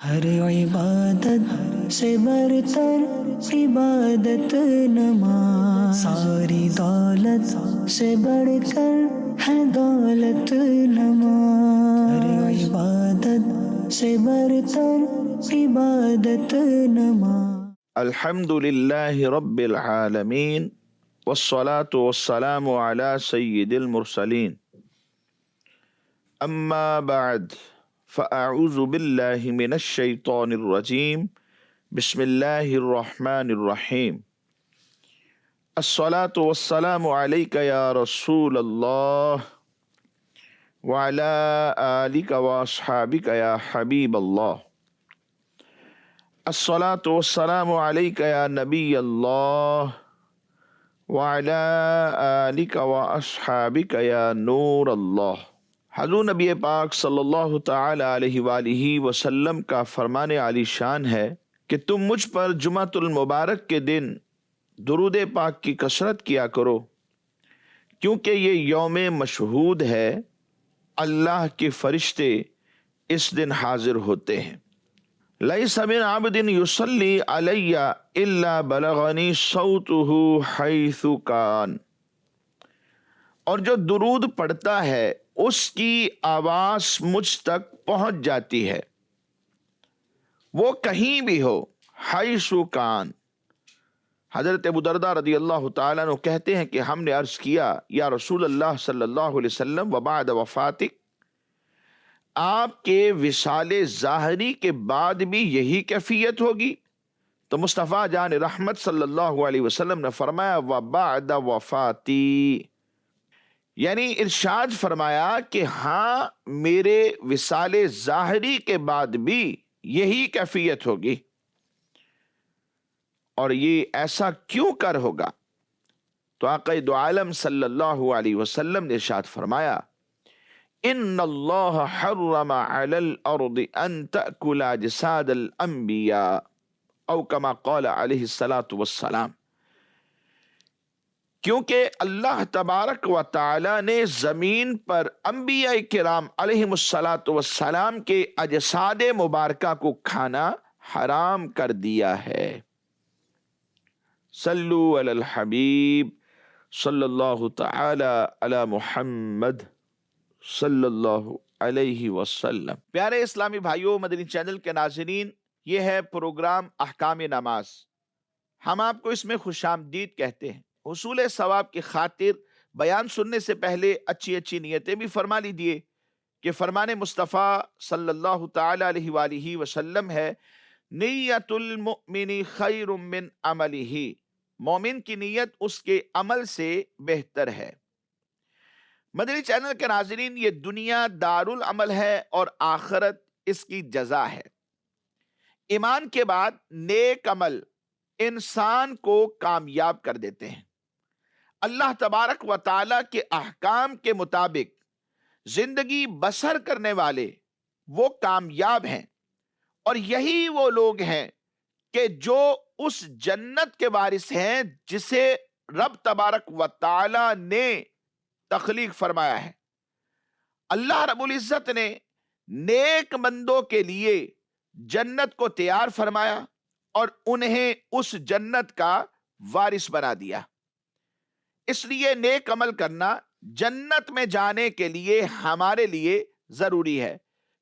ہر عبادت سے برتر عبادت نماز، ساری دولت سے بڑھ کر ہے دولت نماز، ہر عبادت سے برتر عبادت نماز۔ الحمد لله رب العالمين والصلاة والسلام على سيد المرسلين أما بعد فأعوذ بالله من الشيطان الرجيم بسم الله الرحمن الرحيم الصلاة والسلام عليك يا رسول الله وعلى آلك وأصحابك يا حبيب الله الصلاة والسلام عليك يا نبي الله وعلى آلك وأصحابك يا نور الله۔ حضور نبی پاک صلی اللہ تعالی علیہ وآلہ وسلم کا فرمان عالی شان ہے کہ تم مجھ پر جمعۃ المبارک کے دن درود پاک کی کثرت کیا کرو، کیونکہ یہ یوم مشہود ہے، اللہ کے فرشتے اس دن حاضر ہوتے ہیں۔ لیس من عبد یصلی علی الا بلغنی صوتہ حیث کان، اور جو درود پڑھتا ہے اس کی آواز مجھ تک پہنچ جاتی ہے، وہ کہیں بھی ہو، حیث کان۔ حضرت ابو درداء رضی اللہ تعالیٰ عنہ کہتے ہیں کہ ہم نے عرض کیا یا رسول اللہ صلی اللہ علیہ وسلم وبعد وفاتک، آپ کے وصال ظاہری کے بعد بھی یہی کیفیت ہوگی؟ تو مصطفیٰ جان رحمت صلی اللہ علیہ وسلم نے فرمایا وبعد وفاتی، یعنی ارشاد فرمایا کہ ہاں میرے وصال ظاہری کے بعد بھی یہی کیفیت ہوگی۔ اور یہ ایسا کیوں کر ہوگا؟ تو آقا دو عالم صلی اللہ علیہ وسلم نے ارشاد فرمایا ان اللہ حرم علی الارض ان تأکل اجساد الانبیاء او کما قال علیہ الصلاۃ والسلام، کیونکہ اللہ تبارک و تعالی نے زمین پر انبیاء کرام علیہم الصلاۃ والسلام کے اجساد مبارکہ کو کھانا حرام کر دیا ہے۔ صلو علی الحبیب صلی اللہ تعالی علی محمد صلی اللہ علیہ وسلم۔ پیارے اسلامی بھائیوں، مدنی چینل کے ناظرین، یہ ہے پروگرام احکام نماز۔ ہم آپ کو اس میں خوش آمدید کہتے ہیں۔ حصول ثواب کی خاطر بیان سننے سے پہلے اچھی اچھی نیتیں بھی فرما لیجیے کہ فرمان مصطفیٰ صلی اللہ تعالی علیہ وآلہ وسلم ہے نیت المؤمن خیر من عملہ، مومن کی نیت اس کے عمل سے بہتر ہے۔ مدنی چینل کے ناظرین، یہ دنیا دار العمل ہے اور آخرت اس کی جزا ہے۔ ایمان کے بعد نیک عمل انسان کو کامیاب کر دیتے ہیں۔ اللہ تبارک و تعالیٰ کے احکام کے مطابق زندگی بسر کرنے والے وہ کامیاب ہیں، اور یہی وہ لوگ ہیں کہ جو اس جنت کے وارث ہیں جسے رب تبارک و تعالیٰ نے تخلیق فرمایا ہے۔ اللہ رب العزت نے نیک بندوں کے لیے جنت کو تیار فرمایا اور انہیں اس جنت کا وارث بنا دیا۔ اس لیے نیک عمل کرنا جنت میں جانے کے لیے ہمارے لیے ضروری ہے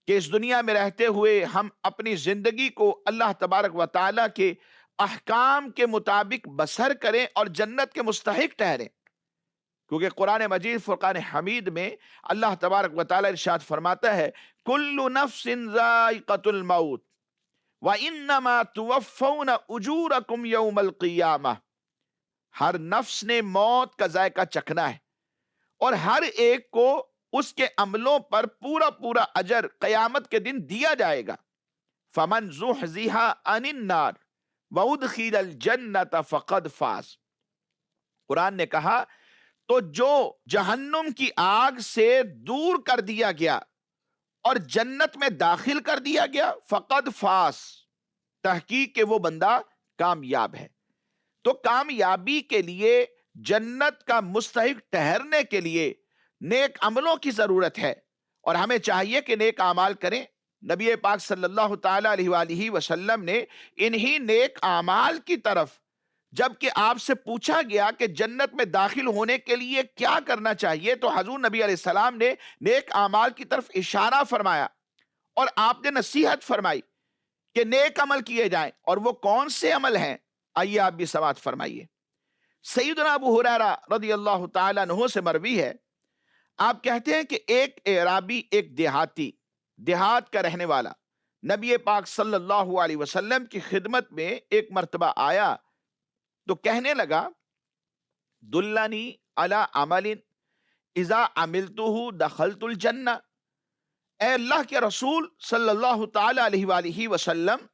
کہ اس دنیا میں رہتے ہوئے ہم اپنی زندگی کو اللہ تبارک و تعالیٰ کے احکام کے مطابق بسر کریں اور جنت کے مستحق ٹھہریں، کیونکہ قرآن مجید فرقان حمید میں اللہ تبارک و تعالیٰ ارشاد فرماتا ہے کل نفس ذائقۃ الموت وانما توفون اجورکم یوم القیامہ، ہر نفس نے موت کا ذائقہ چکھنا ہے اور ہر ایک کو اس کے عملوں پر پورا پورا اجر قیامت کے دن دیا جائے گا۔ فمن زحزح عن النار وادخل الجنۃ فقد فاز، قرآن نے کہا تو جو جہنم کی آگ سے دور کر دیا گیا اور جنت میں داخل کر دیا گیا، فقد فاز، تحقیق کہ وہ بندہ کامیاب ہے۔ تو کامیابی کے لیے، جنت کا مستحق ٹھہرنے کے لیے نیک عملوں کی ضرورت ہے، اور ہمیں چاہیے کہ نیک اعمال کریں نبی پاک صلی اللہ تعالی علیہ وآلہ وسلم نے انہی نیک اعمال کی طرف، جبکہ آپ سے پوچھا گیا کہ جنت میں داخل ہونے کے لیے کیا کرنا چاہیے، تو حضور نبی علیہ السلام نے نیک اعمال کی طرف اشارہ فرمایا اور آپ نے نصیحت فرمائی کہ نیک عمل کیے جائیں، اور وہ کون سے عمل ہیں؟ آئیے آپ بھی سماعت فرمائیے۔ سیدنا ابو ہریرہ رضی اللہ تعالیٰ عنہ سے مروی ہے، آپ کہتے ہیں کہ ایک اعرابی، ایک دیہاتی، دیہات کا رہنے والا، نبی پاک صلی اللہ علیہ وسلم کی خدمت میں ایک مرتبہ آیا تو کہنے لگا، دلنی علی عمل اذا عملتہ دخلت الجنہ، اے اللہ کے رسول صلی اللہ تعالی علیہ وآلہ وسلم،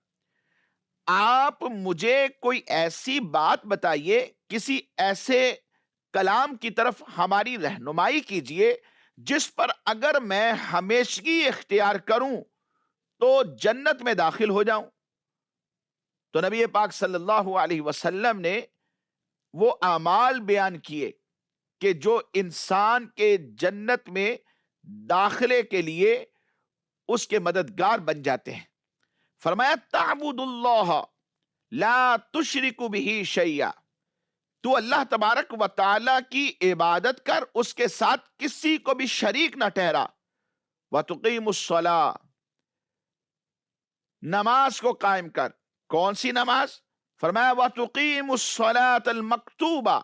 آپ مجھے کوئی ایسی بات بتائیے، کسی ایسے کلام کی طرف ہماری رہنمائی کیجئے جس پر اگر میں ہمیشگی اختیار کروں تو جنت میں داخل ہو جاؤں۔ تو نبی پاک صلی اللہ علیہ وسلم نے وہ اعمال بیان کیے کہ جو انسان کے جنت میں داخلے کے لیے اس کے مددگار بن جاتے ہیں۔ فرمایا، تعبد اللہ لا تشرک بہ شیئا، تو اللہ تبارک و تعالی کی عبادت کر، اس کے ساتھ کسی کو بھی شریک نہ ٹھہرا، وتقیم الصلاۃ، نماز کو قائم کر۔ کون سی نماز؟ فرمایا، وتقیم الصلاۃ المکتوبہ،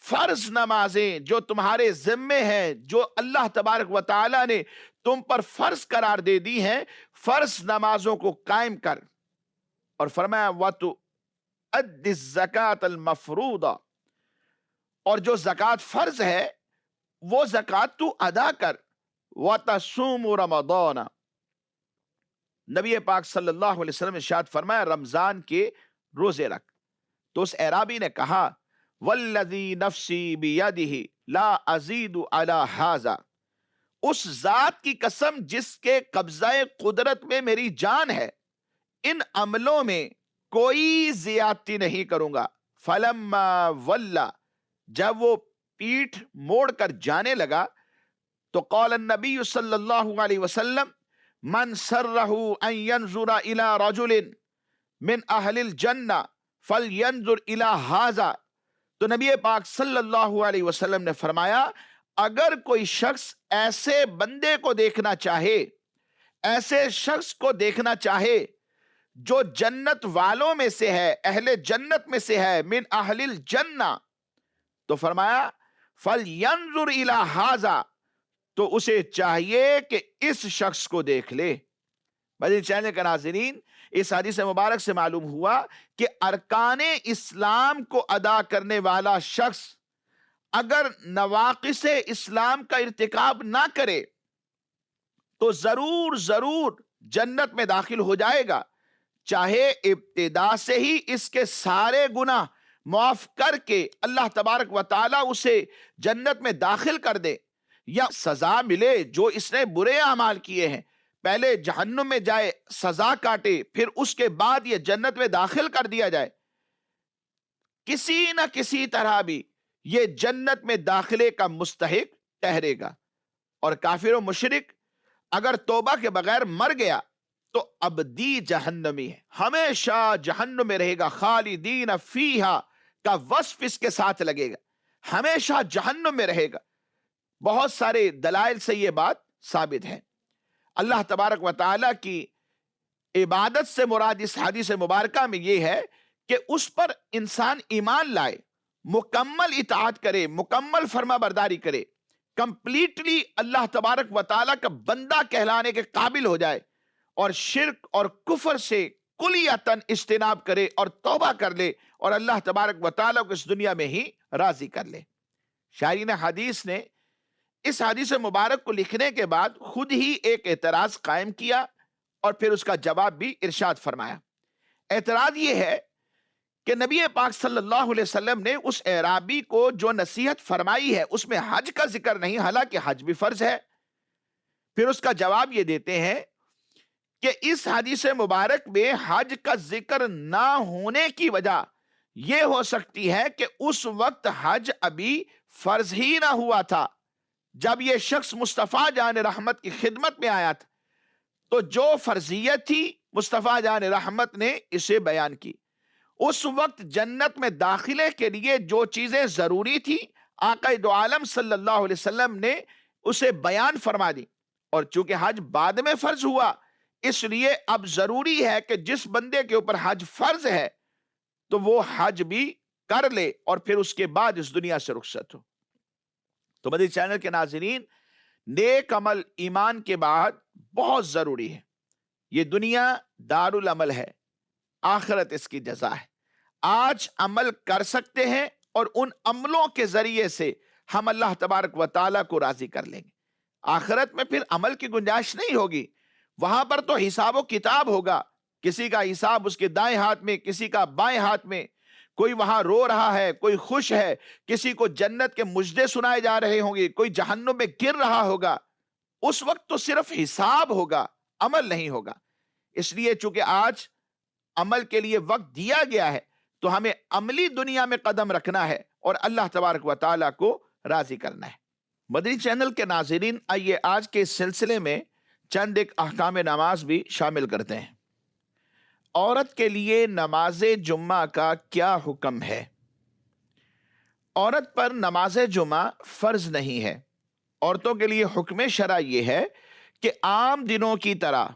فرض نمازیں جو تمہارے ذمے ہیں، جو اللہ تبارک و تعالی نے تم پر فرض قرار دے دی ہیں، فرض نمازوں کو قائم کر۔ اور فرمایا، وتؤدی الزکاۃ المفروضہ، اور جو زکوٰۃ فرض ہے وہ زکوٰۃ تو ادا کر۔ وتصوم رمضان، نبی پاک صلی اللہ علیہ وسلم نے ارشاد فرمایا، رمضان کے روزے رکھ۔ تو اس اعرابی نے کہا، والذی نفسی بیدہ لا ازید علی ھذا، اس ذات کی قسم جس کے قبضہ قدرت میں میری جان ہے، ان عملوں میں کوئی زیادتی نہیں کروں گا۔ فلما ولا، جب وہ پیٹھ موڑ کر جانے لگا تو قال النبی صلی اللہ علیہ وسلم، من سرہ ان ینظر الی رجل من اہل الجنہ فلینظر الی ھذا، تو نبی پاک صلی اللہ علیہ وسلم نے فرمایا، اگر کوئی شخص ایسے بندے کو دیکھنا چاہے، ایسے شخص کو دیکھنا چاہے جو جنت والوں میں سے ہے، اہل جنت میں سے ہے، من اہل الجنہ، تو فرمایا فَلْيَنْظُرْ إِلَىٰ هَذَا، تو اسے چاہیے کہ اس شخص کو دیکھ لے۔ مدنی چینل کے ناظرین، اس حدیث مبارک سے معلوم ہوا کہ ارکان اسلام کو ادا کرنے والا شخص اگر نواقص اسلام کا ارتکاب نہ کرے تو ضرور جنت میں داخل ہو جائے گا، چاہے ابتدا سے ہی اس کے سارے گناہ معاف کر کے اللہ تبارک و تعالیٰ اسے جنت میں داخل کر دے، یا سزا ملے جو اس نے برے اعمال کیے ہیں، پہلے جہنم میں جائے، سزا کاٹے، پھر اس کے بعد یہ جنت میں داخل کر دیا جائے، کسی نہ کسی طرح بھی یہ جنت میں داخلے کا مستحق ٹھہرے گا۔ اور کافر و مشرک اگر توبہ کے بغیر مر گیا تو ابدی جہنمی ہے، ہمیشہ جہنم میں رہے گا، خالدین فیہا کا وصف اس کے ساتھ لگے گا، ہمیشہ جہنم میں رہے گا۔ بہت سارے دلائل سے یہ بات ثابت ہے۔ اللہ تبارک و تعالیٰ کی عبادت سے مراد اس حدیث مبارکہ میں یہ ہے کہ اس پر انسان ایمان لائے، مکمل اطاعت کرے، مکمل فرما برداری کرے، کمپلیٹلی اللہ تبارک و تعالیٰ کا بندہ کہلانے کے قابل ہو جائے، اور شرک اور کفر سے کلیتاً اجتناب کرے اور توبہ کر لے، اور اللہ تبارک و تعالیٰ کو اس دنیا میں ہی راضی کر لے۔ شاعرین حدیث نے اس حدیث مبارک کو لکھنے کے بعد خود ہی ایک اعتراض قائم کیا اور پھر اس کا جواب بھی ارشاد فرمایا۔ اعتراض یہ ہے کہ نبی پاک صلی اللہ علیہ وسلم نے اس اعرابی کو جو نصیحت فرمائی ہے اس میں حج کا ذکر نہیں، حالانکہ حج بھی فرض ہے۔ پھر اس کا جواب یہ دیتے ہیں کہ اس حدیث مبارک میں حج کا ذکر نہ ہونے کی وجہ یہ ہو سکتی ہے کہ اس وقت حج ابھی فرض ہی نہ ہوا تھا۔ جب یہ شخص مصطفیٰ جان رحمت کی خدمت میں آیا تھا تو جو فرضیت تھی مصطفیٰ جان رحمت نے اسے بیان کی. اس وقت جنت میں داخلے کے لیے جو چیزیں ضروری تھی آقا دو عالم صلی اللہ علیہ وسلم نے اسے بیان فرما دی. اور چونکہ حج بعد میں فرض ہوا اس لیے اب ضروری ہے کہ جس بندے کے اوپر حج فرض ہے تو وہ حج بھی کر لے اور پھر اس کے بعد اس دنیا سے رخصت ہو. تو مدنی چینل کے ناظرین، نیک عمل ایمان کے بعد بہت ضروری ہے. یہ دنیا دار العمل ہے، آخرت اس کی جزا ہے. آج عمل کر سکتے ہیں اور ان عملوں کے ذریعے سے ہم اللہ تبارک و تعالیٰ کو راضی کر لیں گے. آخرت میں پھر عمل کی گنجائش نہیں ہوگی. وہاں پر تو حساب و کتاب ہوگا، کسی کا حساب اس کے دائیں ہاتھ میں، کسی کا بائیں ہاتھ میں. کوئی وہاں رو رہا ہے، کوئی خوش ہے، کسی کو جنت کے مجدے سنائے جا رہے ہوں گے، کوئی جہنم میں گر رہا ہوگا. اس وقت تو صرف حساب ہوگا، عمل نہیں ہوگا. اس لیے چونکہ آج عمل کے لیے وقت دیا گیا ہے تو ہمیں عملی دنیا میں قدم رکھنا ہے اور اللہ تبارک و تعالیٰ کو راضی کرنا ہے. مدنی چینل کے ناظرین، آئیے آج کے اس سلسلے میں چند ایک احکام نماز بھی شامل کرتے ہیں. عورت کے لیے نماز جمعہ کا کیا حکم ہے؟ عورت پر نماز جمعہ فرض نہیں ہے. عورتوں کے لیے حکم شرع یہ ہے کہ عام دنوں کی طرح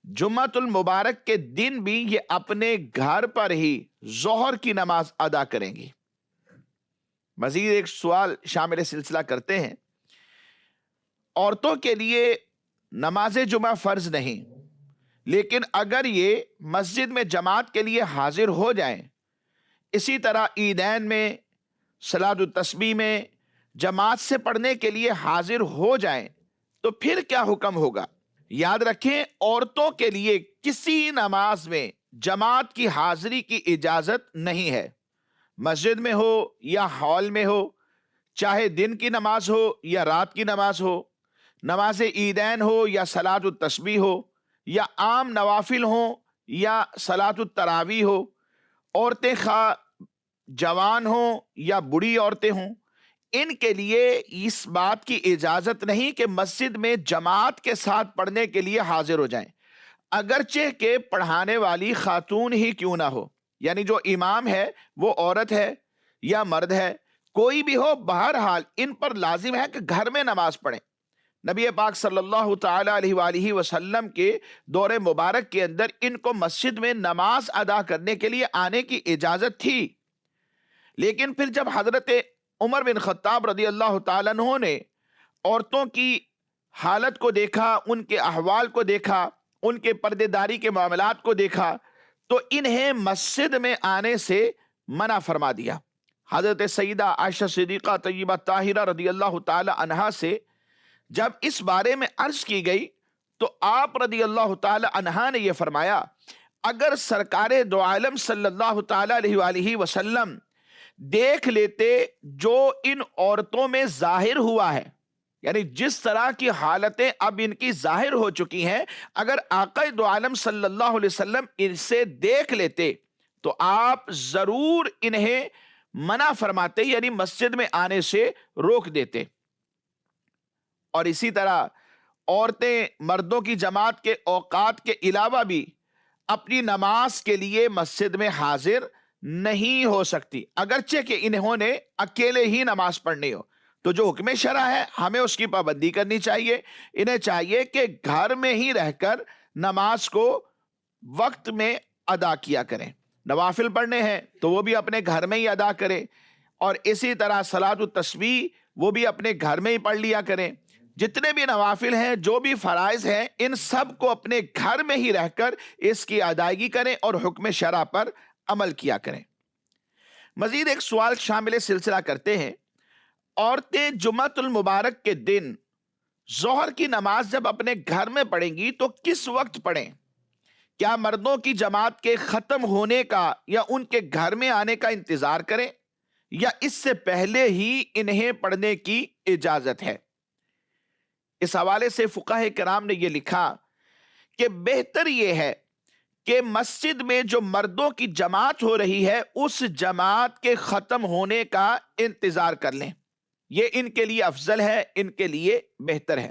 جمعۃ المبارک کے دن بھی یہ اپنے گھر پر ہی ظہر کی نماز ادا کریں گی. مزید ایک سوال شامل سلسلہ کرتے ہیں. عورتوں کے لیے نماز جمعہ فرض نہیں، لیکن اگر یہ مسجد میں جماعت کے لیے حاضر ہو جائیں، اسی طرح عیدین میں، صلاۃ التسبیح میں جماعت سے پڑھنے کے لیے حاضر ہو جائیں تو پھر کیا حکم ہوگا؟ یاد رکھیں، عورتوں کے لیے کسی نماز میں جماعت کی حاضری کی اجازت نہیں ہے. مسجد میں ہو یا ہال میں ہو، چاہے دن کی نماز ہو یا رات کی نماز ہو، نماز عیدین ہو یا صلاۃ التسبیح ہو، یا عام نوافل ہوں یا صلاۃ التراویح ہو. عورتیں خواہ جوان ہوں یا بڑی عورتیں ہوں، ان کے لیے اس بات کی اجازت نہیں کہ مسجد میں جماعت کے ساتھ پڑھنے کے لیے حاضر ہو جائیں، اگرچہ کہ پڑھانے والی خاتون ہی کیوں نہ ہو. یعنی جو امام ہے وہ عورت ہے یا مرد ہے، کوئی بھی ہو، بہرحال ان پر لازم ہے کہ گھر میں نماز پڑھیں. نبی پاک صلی اللہ تعالی علیہ وآلہ وسلم کے دور مبارک کے اندر ان کو مسجد میں نماز ادا کرنے کے لیے آنے کی اجازت تھی. لیکن پھر جب حضرت عمر بن خطاب رضی اللہ تعالیٰ عنہ نے عورتوں کی حالت کو دیکھا، ان کے احوال کو دیکھا، ان کے پردے داری کے معاملات کو دیکھا تو انہیں مسجد میں آنے سے منع فرما دیا. حضرت سیدہ عائشہ صدیقہ طیبہ طاہرہ رضی اللہ تعالی عنہا سے جب اس بارے میں عرض کی گئی تو آپ رضی اللہ تعالی عنہا نے یہ فرمایا، اگر سرکار دو عالم صلی اللہ تعالی علیہ وآلہ وسلم دیکھ لیتے جو ان عورتوں میں ظاہر ہوا ہے، یعنی جس طرح کی حالتیں اب ان کی ظاہر ہو چکی ہیں، اگر آقا دو عالم صلی اللہ علیہ وسلم ان سے دیکھ لیتے تو آپ ضرور انہیں منع فرماتے، یعنی مسجد میں آنے سے روک دیتے. اور اسی طرح عورتیں مردوں کی جماعت کے اوقات کے علاوہ بھی اپنی نماز کے لیے مسجد میں حاضر نہیں ہو سکتی، اگرچہ کہ انہوں نے اکیلے ہی نماز پڑھنی ہو. تو جو حکم شرع ہے ہمیں اس کی پابندی کرنی چاہیے. انہیں چاہیے کہ گھر میں ہی رہ کر نماز کو وقت میں ادا کیا کریں. نوافل پڑھنے ہیں تو وہ بھی اپنے گھر میں ہی ادا کریں، اور اسی طرح صلاۃ التسبیح وہ بھی اپنے گھر میں ہی پڑھ لیا کریں. جتنے بھی نوافل ہیں، جو بھی فرائض ہیں، ان سب کو اپنے گھر میں ہی رہ کر اس کی ادائیگی کریں اور حکم شرع پر عمل کیا کریں. مزید ایک سوال شامل سلسلہ کرتے ہیں. عورتیں جمعۃ المبارک کے دن ظہر کی نماز جب اپنے گھر میں پڑھیں گی تو کس وقت پڑھیں؟ کیا مردوں کی جماعت کے ختم ہونے کا یا ان کے گھر میں آنے کا انتظار کریں، یا اس سے پہلے ہی انہیں پڑھنے کی اجازت ہے؟ اس حوالے سے فقہاء کرام نے یہ لکھا کہ بہتر یہ ہے کہ مسجد میں جو مردوں کی جماعت ہو رہی ہے اس جماعت کے ختم ہونے کا انتظار کر لیں. یہ ان کے لیے افضل ہے، ان کے لیے بہتر ہے.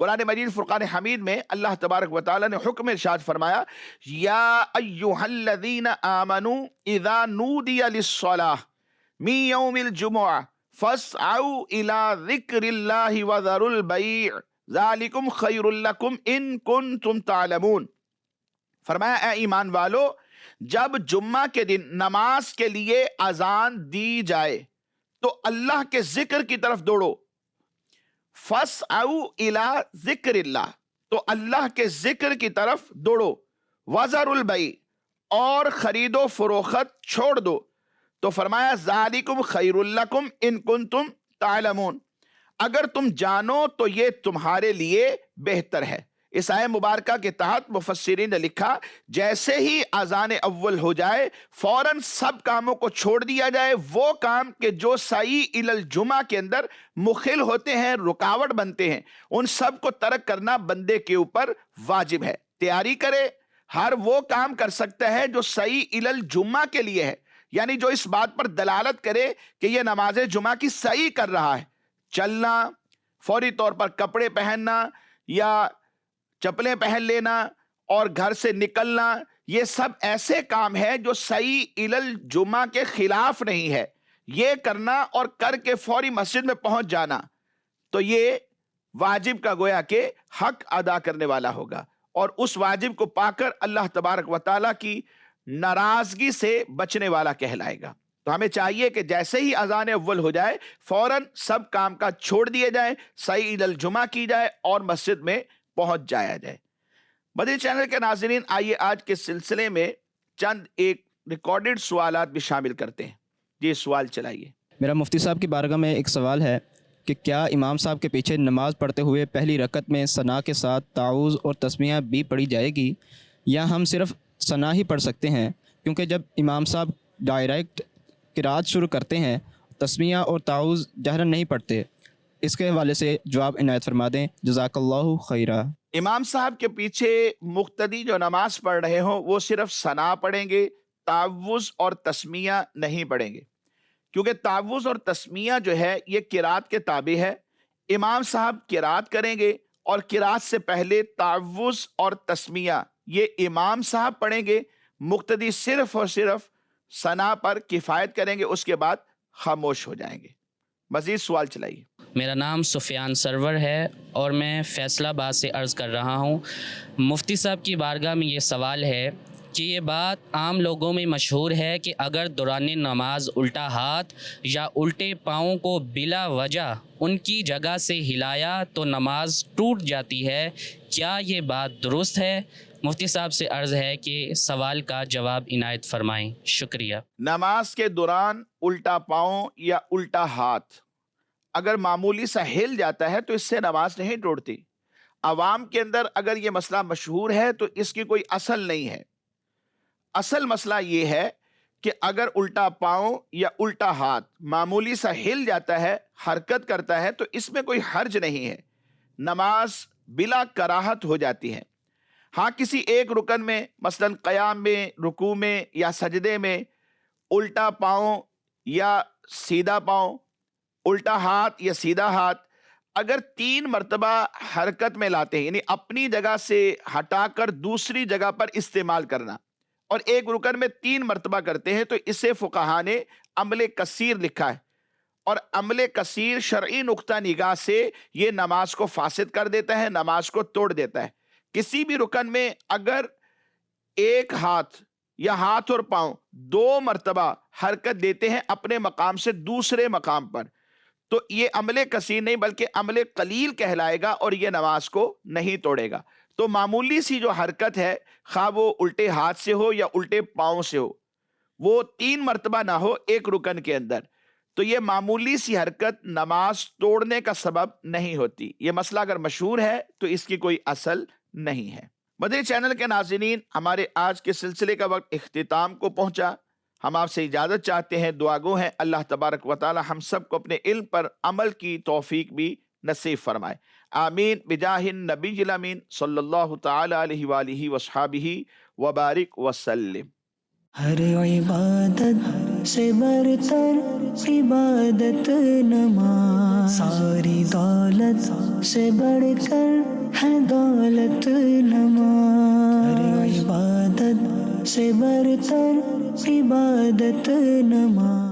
قرآن مجید فرقان حمید میں اللہ تبارک و تعالی نے حکم ارشاد فرمایا، یا ایھا الذین آمنوا اذا نودی للصلاۃ من یوم الجمعہ فاسعوا الی ذکر اللہ وذروا البیع ذالکم خیر لکم ان کنتم تعلمون۔ فرمایا اے ایمان والو، جب جمعہ کے دن نماز کے لیے اذان دی جائے تو اللہ کے ذکر کی طرف دوڑو، فَاسْعَوْا إِلَىٰ ذِكْرِ اللَّهِ، تو اللہ کے ذکر کی طرف دوڑو، وَذَرُوا الْبَيْعَ، اور خرید و فروخت چھوڑ دو۔ تو فرمایا ذَلِكُمْ خَيْرٌ لَكُمْ إِن كُنتُمْ تَعْلَمُونَ، اگر تم جانو تو یہ تمہارے لیے بہتر ہے۔ اس آیت مبارکہ کے تحت مفسرین نے لکھا، جیسے ہی اذان اول ہو جائے فوراً سب کاموں کو چھوڑ دیا جائے، وہ کام کہ جو سعی الی الجمعہ کے اندر مخل ہوتے ہیں، رکاوٹ بنتے ہیں، ان سب کو ترک کرنا بندے کے اوپر واجب ہے۔ تیاری کرے، ہر وہ کام کر سکتا ہے جو سعی الی الجمعہ کے لیے ہے، یعنی جو اس بات پر دلالت کرے کہ یہ نماز جمعہ کی سعی کر رہا ہے۔ چلنا، فوری طور پر کپڑے پہننا یا چپلیں پہن لینا اور گھر سے نکلنا، یہ سب ایسے کام ہیں جو سعی الی الجمعہ کے خلاف نہیں ہے۔ یہ کرنا اور کر کے فوری مسجد میں پہنچ جانا تو یہ واجب کا گویا کہ حق ادا کرنے والا ہوگا، اور اس واجب کو پا کر اللہ تبارک و تعالیٰ کی ناراضگی سے بچنے والا کہلائے گا۔ تو ہمیں چاہیے کہ جیسے ہی اذان اول ہو جائے فوراً سب کام کا چھوڑ دیے جائے، سعی الی الجمعہ کی جائے اور مسجد میں پہنچ جایا جائے۔ مدنی چینل کے ناظرین، آئیے آج کے سلسلے میں چند ایک ریکارڈڈ سوالات بھی شامل کرتے ہیں۔ یہ سوال چلائیے۔ میرا مفتی صاحب کی بارگاہ میں ایک سوال ہے کہ کیا امام صاحب کے پیچھے نماز پڑھتے ہوئے پہلی رکعت میں ثنا کے ساتھ تعوذ اور تسمیہ بھی پڑھی جائے گی، یا ہم صرف ثنا ہی پڑھ سکتے ہیں؟ کیونکہ جب امام صاحب ڈائریکٹ قرات شروع کرتے ہیں تسمیہ اور تعوذ جہرن نہیں پڑھتے، اس کے حوالے سے جواب عنایت فرما دیں، جزاک اللہ خیرہ۔ امام صاحب کے پیچھے مقتدی جو نماز پڑھ رہے ہوں وہ صرف ثنا پڑھیں گے، تعوذ اور تسمیہ نہیں پڑھیں گے، کیونکہ تعوذ اور تسمیہ جو ہے یہ قرات کے تابع ہے۔ امام صاحب قرات کریں گے اور قرات سے پہلے تعوذ اور تسمیہ یہ امام صاحب پڑھیں گے، مقتدی صرف اور صرف ثنا پر کفایت کریں گے، اس کے بعد خاموش ہو جائیں گے۔ مزید سوال چلائیے۔ میرا نام سفیان سرور ہے اور میں فیصلہ آباد سے عرض کر رہا ہوں۔ مفتی صاحب کی بارگاہ میں یہ سوال ہے کہ یہ بات عام لوگوں میں مشہور ہے کہ اگر دوران نماز الٹا ہاتھ یا الٹے پاؤں کو بلا وجہ ان کی جگہ سے ہلایا تو نماز ٹوٹ جاتی ہے، کیا یہ بات درست ہے؟ مفتی صاحب سے عرض ہے کہ سوال کا جواب عنایت فرمائیں، شکریہ۔ نماز کے دوران الٹا پاؤں یا الٹا ہاتھ اگر معمولی سا ہل جاتا ہے تو اس سے نماز نہیں ٹوٹتی۔ عوام کے اندر اگر یہ مسئلہ مشہور ہے تو اس کی کوئی اصل نہیں ہے۔ اصل مسئلہ یہ ہے کہ اگر الٹا پاؤں یا الٹا ہاتھ معمولی سا ہل جاتا ہے، حرکت کرتا ہے، تو اس میں کوئی حرج نہیں ہے، نماز بلا کراہت ہو جاتی ہے۔ ہاں کسی ایک رکن میں مثلا قیام میں، رکوع میں یا سجدے میں الٹا پاؤں یا سیدھا پاؤں، الٹا ہاتھ یا سیدھا ہاتھ اگر 3 مرتبہ حرکت میں لاتے ہیں، یعنی اپنی جگہ سے ہٹا کر دوسری جگہ پر استعمال کرنا، اور ایک رکن میں 3 مرتبہ کرتے ہیں، تو اسے فقہا نے عمل کثیر لکھا ہے، اور عمل کثیر شرعی نقطہ نگاہ سے یہ نماز کو فاسد کر دیتا ہے، نماز کو توڑ دیتا ہے۔ کسی بھی رکن میں اگر ایک ہاتھ یا ہاتھ اور پاؤں 2 مرتبہ حرکت دیتے ہیں اپنے مقام سے دوسرے مقام پر، تو یہ عمل کثیر نہیں بلکہ عمل قلیل کہلائے گا اور یہ نماز کو نہیں توڑے گا۔ تو معمولی سی جو حرکت ہے، خواہ وہ الٹے ہاتھ سے ہو یا الٹے پاؤں سے ہو، وہ 3 مرتبہ نہ ہو ایک رکن کے اندر، تو یہ معمولی سی حرکت نماز توڑنے کا سبب نہیں ہوتی۔ یہ مسئلہ اگر مشہور ہے تو اس کی کوئی اصل نہیں ہے۔ مدنی چینل کے ناظرین، ہمارے آج کے سلسلے کا وقت اختتام کو پہنچا۔ ہم آپ سے اجازت چاہتے ہیں، دعا گو ہیں اللہ تبارک و تعالی ہم سب کو اپنے علم پر عمل کی توفیق بھی نصیب فرمائے۔ آمین بجاہ النبی الامین صلی اللہ تعالی علیہ وآلہ وصحابہ وبارک وسلم۔ ہر عبادت سے برتر عبادت نماز ساری دولت سے بڑھ کر ہے دولت نماز عبادت سے برتر عبادت نماز